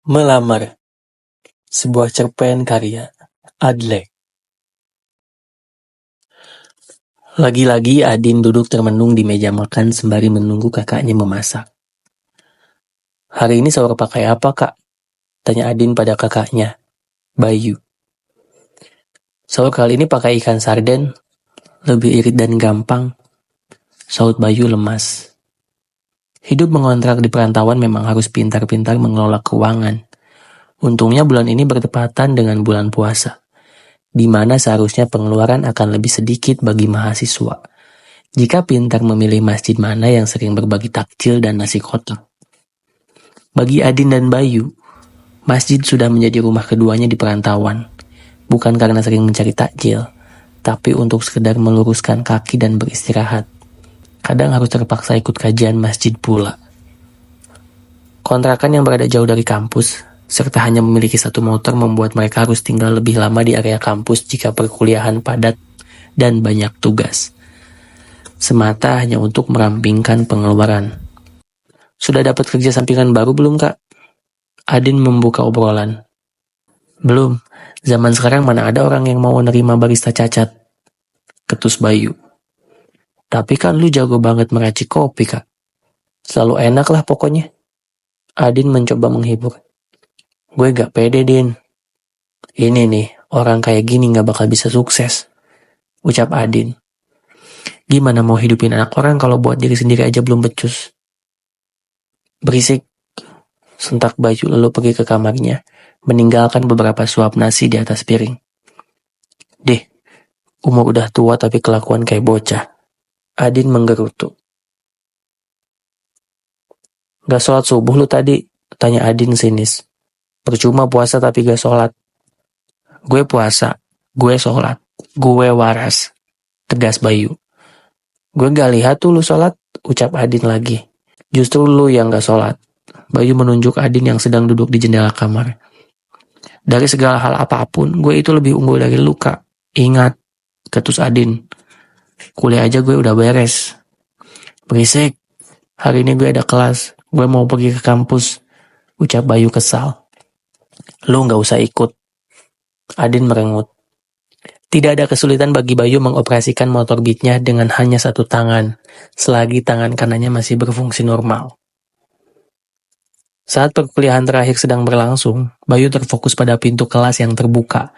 Melamar, sebuah cerpen karya Adle. Lagi-lagi Adin duduk termenung di meja makan sembari menunggu kakaknya memasak. "Hari ini sahur pakai apa, Kak?" tanya Adin pada kakaknya, Bayu. "Sahur kali ini pakai ikan sarden, lebih irit dan gampang," sahut Bayu lemas. Hidup mengontrak di perantauan memang harus pintar-pintar mengelola keuangan. Untungnya bulan ini bertepatan dengan bulan puasa, di mana seharusnya pengeluaran akan lebih sedikit bagi mahasiswa, jika pintar memilih masjid mana yang sering berbagi takjil dan nasi kotak. Bagi Adin dan Bayu, masjid sudah menjadi rumah keduanya di perantauan. Bukan karena sering mencari takjil, tapi untuk sekedar meluruskan kaki dan beristirahat. Kadang harus terpaksa ikut kajian masjid pula. Kontrakan yang berada jauh dari kampus, serta hanya memiliki satu motor membuat mereka harus tinggal lebih lama di area kampus jika perkuliahan padat dan banyak tugas. Semata hanya untuk merampingkan pengeluaran. "Sudah dapat kerja sampingan baru belum, Kak?" Adin membuka obrolan. "Belum, zaman sekarang mana ada orang yang mau nerima barista cacat," ketus Bayu. "Tapi kan lu jago banget meracik kopi, Kak. Selalu enak lah pokoknya." Adin mencoba menghibur. "Gue gak pede, Din. Ini nih, orang kayak gini gak bakal bisa sukses," ucap Adin. "Gimana mau hidupin anak orang kalau buat diri sendiri aja belum becus?" "Berisik," sentak Bayu lalu pergi ke kamarnya, meninggalkan beberapa suap nasi di atas piring. "Deh, umur udah tua tapi kelakuan kayak bocah," Adin menggerutu. "Gak sholat subuh lu tadi?" tanya Adin sinis. "Percuma puasa tapi gak sholat." "Gue puasa, gue sholat, gue waras," tegas Bayu. "Gue gak lihat tuh lu sholat," ucap Adin lagi. "Justru lu yang gak sholat." Bayu menunjuk Adin yang sedang duduk di jendela kamar. "Dari segala hal apapun, gue itu lebih unggul dari lu, Kak. Ingat," ketus Adin. "Kuliah aja gue udah beres." "Berisik, hari ini gue ada kelas. Gue mau pergi ke kampus," ucap Bayu kesal. "Lu gak usah ikut," Adin merengut. Tidak ada kesulitan bagi Bayu mengoperasikan motor Beatnya dengan hanya satu tangan, selagi tangan kanannya masih berfungsi normal. Saat perkuliahan terakhir sedang berlangsung, Bayu terfokus pada pintu kelas yang terbuka.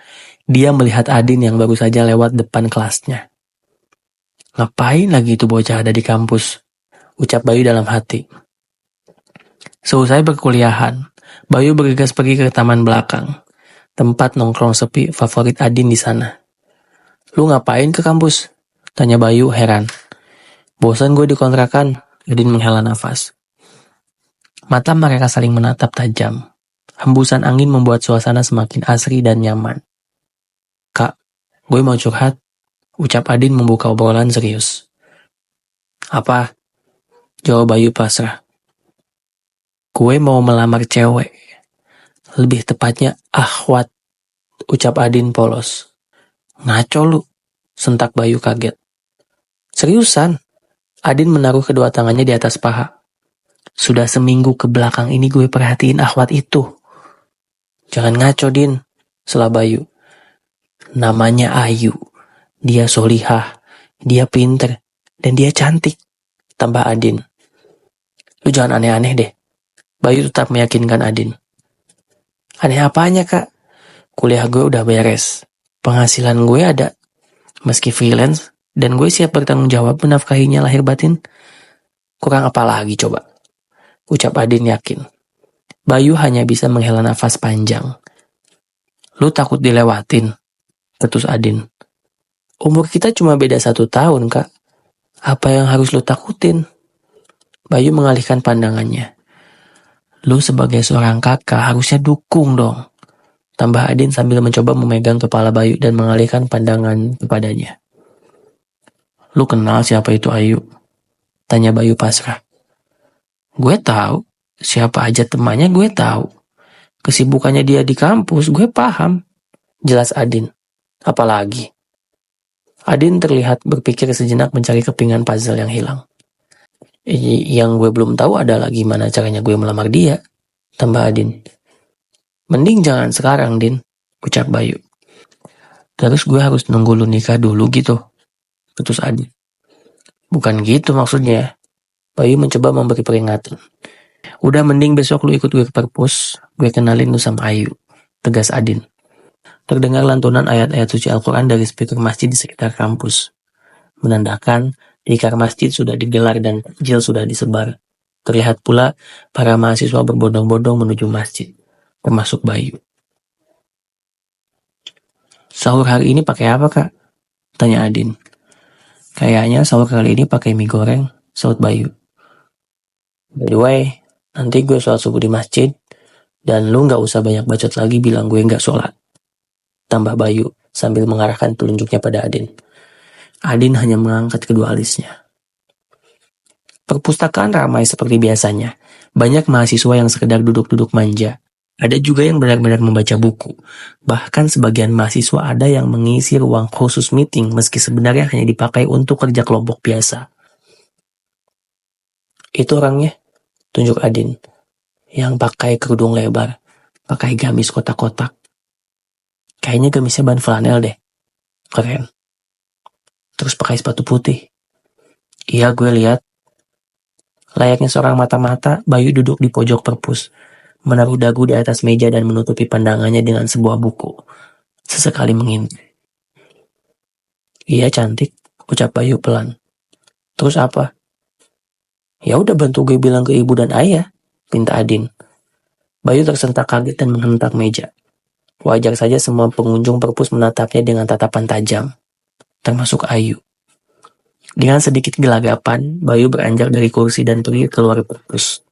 Dia melihat Adin yang baru saja lewat depan kelasnya. "Ngapain lagi itu bocah ada di kampus?" ucap Bayu dalam hati. Seusai perkuliahan, Bayu bergegas pergi ke taman belakang, tempat nongkrong sepi favorit Adin di sana. "Lu ngapain ke kampus?" tanya Bayu heran. "Bosan gue di kontrakan," Adin menghela nafas. Mata mereka saling menatap tajam. Hembusan angin membuat suasana semakin asri dan nyaman. "Kak, gue mau curhat," ucap Adin membuka obrolan serius. "Apa?" jawab Bayu pasrah. "Gue mau melamar cewek. Lebih tepatnya akhwat," ucap Adin polos. "Ngaco lu," sentak Bayu kaget. "Seriusan?" Adin menaruh kedua tangannya di atas paha. "Sudah seminggu ke belakang ini gue perhatiin akhwat itu." "Jangan ngaco, Din," sela Bayu. "Namanya Ayu. Dia solihah, dia pinter, dan dia cantik," tambah Adin. "Lu jangan aneh-aneh deh." Bayu tetap meyakinkan Adin. "Aneh apanya, Kak? Kuliah gue udah beres. Penghasilan gue ada. Meski freelance, dan gue siap bertanggung jawab menafkahinya lahir batin. Kurang apa lagi coba?" ucap Adin yakin. Bayu hanya bisa menghela nafas panjang. "Lu takut dilewatin?" ketus Adin. "Umur kita cuma beda 1 tahun, Kak. Apa yang harus lu takutin?" Bayu mengalihkan pandangannya. "Lu sebagai seorang kakak harusnya dukung dong," tambah Adin sambil mencoba memegang kepala Bayu dan mengalihkan pandangan kepadanya. "Lu kenal siapa itu Ayu?" tanya Bayu pasrah. "Gue tahu. Siapa aja temannya gue tahu. Kesibukannya dia di kampus gue paham," jelas Adin. "Apalagi?" Adin terlihat berpikir sejenak mencari kepingan puzzle yang hilang. "Yang gue belum tahu adalah gimana caranya gue melamar dia," tambah Adin. Mending jangan sekarang, Din, ucap Bayu. Terus gue harus nunggu lu nikah dulu gitu, putus Adin. Bukan gitu maksudnya. Bayu mencoba memberi peringatan. Udah mending besok lu ikut gue ke perpus, gue kenalin lu sama Ayu, tegas Adin. Terdengar lantunan ayat-ayat suci Al-Quran dari speaker masjid di sekitar kampus, menandakan tikar masjid sudah digelar dan takjil sudah disebar. Terlihat pula para mahasiswa berbondong-bondong menuju masjid, termasuk Bayu. Sahur hari ini pakai apa, Kak? Tanya Adin. Kayaknya sahur kali ini pakai mie goreng, saut Bayu. By the way, nanti gue sholat subuh di masjid, dan lu gak usah banyak bacot lagi bilang gue gak sholat, tambah Bayu sambil mengarahkan telunjuknya pada Adin. Adin hanya mengangkat kedua alisnya. Perpustakaan ramai seperti biasanya. Banyak mahasiswa yang sekedar duduk-duduk manja. Ada juga yang benar-benar membaca buku. Bahkan sebagian mahasiswa ada yang mengisi ruang khusus meeting meski sebenarnya hanya dipakai untuk kerja kelompok biasa. Itu orangnya, tunjuk Adin, yang pakai kerudung lebar, pakai gamis kotak-kotak. Kayaknya gamisnya ban flanel deh. Keren. Terus pakai sepatu putih. Iya, gue lihat. Layaknya seorang mata-mata, Bayu duduk di pojok perpus, menaruh dagu di atas meja dan menutupi pandangannya dengan sebuah buku. Sesekali mengintip. Iya, cantik, ucap Bayu pelan. Terus apa? Ya udah, bantu gue bilang ke ibu dan ayah, pinta Adin. Bayu tersentak kaget dan menghentak meja. Wajar saja semua pengunjung perpus menatapnya dengan tatapan tajam, termasuk Ayu. Dengan sedikit gelagapan, Bayu beranjak dari kursi dan pergi keluar perpus.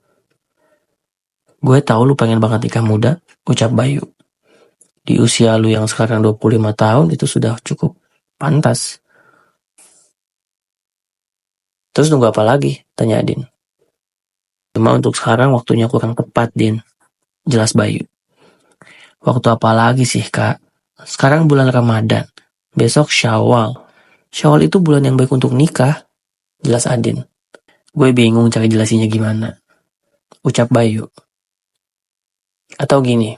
Gue tahu lu pengen banget nikah muda, ucap Bayu. Di usia lu yang sekarang 25 tahun itu sudah cukup pantas. Terus nunggu apa lagi? Tanya Adin. Cuma untuk sekarang waktunya kurang tepat, Din. Jelas Bayu. Waktu apa lagi sih, Kak? Sekarang bulan Ramadan. Besok Syawal. Syawal itu bulan yang baik untuk nikah. Jelas Adin. Gue bingung cara jelasinnya gimana, ucap Bayu. Atau gini,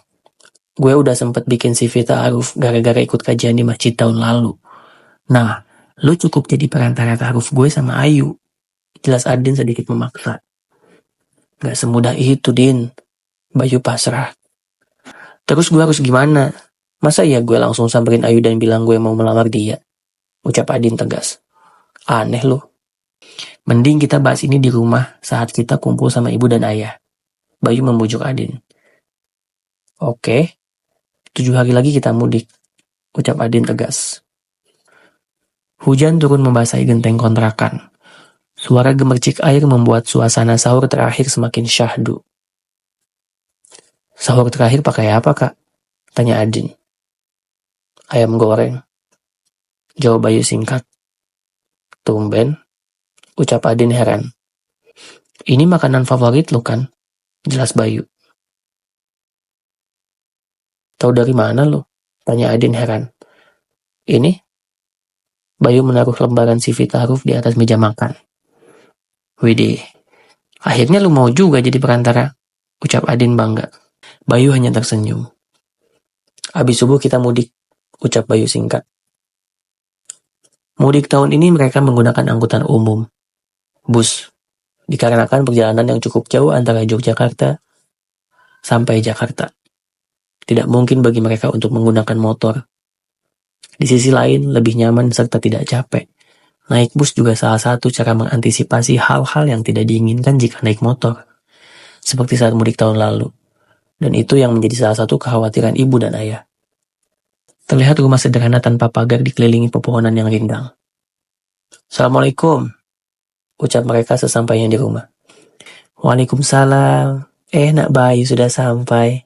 gue udah sempet bikin CV ta'aruf gara-gara ikut kajian di masjid tahun lalu. Nah, lu cukup jadi perantara ta'aruf gue sama Ayu. Jelas Adin sedikit memaksa. Gak semudah itu, Din. Bayu pasrah. Terus gue harus gimana? Masa ya gue langsung samperin Ayu dan bilang gue mau melamar dia? Ucap Adin tegas. Aneh lu. Mending kita bahas ini di rumah saat kita kumpul sama ibu dan ayah. Bayu membujuk Adin. Oke, 7 hari lagi kita mudik, ucap Adin tegas. Hujan turun membasahi genteng kontrakan. Suara gemercik air membuat suasana sahur terakhir semakin syahdu. Sahur terakhir pakai apa, Kak? Tanya Adin. Ayam goreng. Jawab Bayu singkat. Tumben, ucap Adin heran. Ini makanan favorit lu kan? Jelas Bayu. Tahu dari mana lu? Tanya Adin heran. Ini? Bayu menaruh lembaran CV ta'aruf di atas meja makan. Widih, akhirnya lu mau juga jadi perantara, ucap Adin bangga. Bayu hanya tersenyum. Abis subuh kita mudik, ucap Bayu singkat. Mudik tahun ini mereka menggunakan angkutan umum, bus, dikarenakan perjalanan yang cukup jauh antara Yogyakarta sampai Jakarta. Tidak mungkin bagi mereka untuk menggunakan motor. Di sisi lain, lebih nyaman serta tidak capek. Naik bus juga salah satu cara mengantisipasi hal-hal yang tidak diinginkan jika naik motor. Seperti saat mudik tahun lalu. Dan itu yang menjadi salah satu kekhawatiran ibu dan ayah. Terlihat rumah sederhana tanpa pagar dikelilingi pepohonan yang rindang. Assalamualaikum, ucap mereka sesampainya di rumah. Waalaikumsalam. Nak Bayu sudah sampai,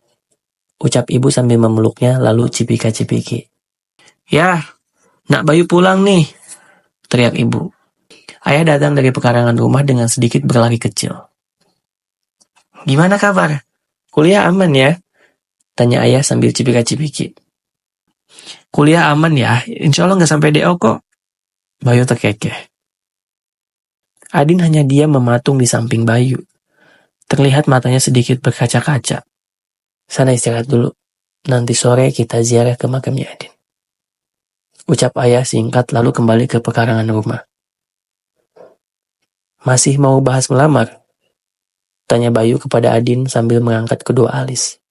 ucap ibu sambil memeluknya lalu cipika-cipiki. Ya, Nak Bayu pulang nih, teriak ibu. Ayah datang dari pekarangan rumah dengan sedikit berlari kecil. Gimana kabar? Kuliah aman ya? Tanya ayah sambil cipika-cipiki. Kuliah aman ya, insya Allah gak sampai DO kok. Bayu terkekeh. Adin hanya diam mematung di samping Bayu. Terlihat matanya sedikit berkaca-kaca. Sana istirahat dulu, Nanti sore kita ziarah ke makamnya Adin. Ucap ayah singkat lalu kembali ke pekarangan rumah. Masih mau bahas melamar? Tanya Bayu kepada Adin sambil mengangkat kedua alis.